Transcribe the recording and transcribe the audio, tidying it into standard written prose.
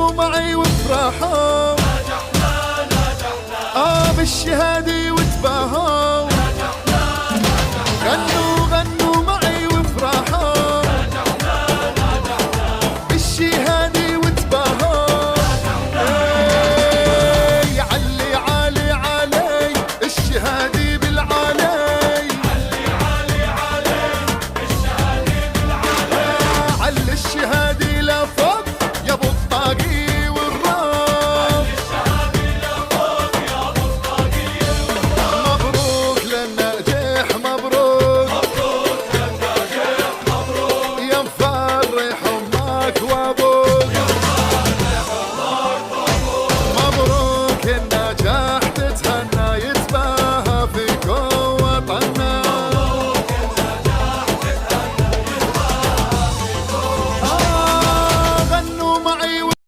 غنوا معي وافرحوا، بالشهادة وتباهوا، غنوا معي وافرحوا، بالشهادة وتباهوا. علي عالي علي الشهادة بالعالي، علي الشهادة لفوق يا ابو الطاقية.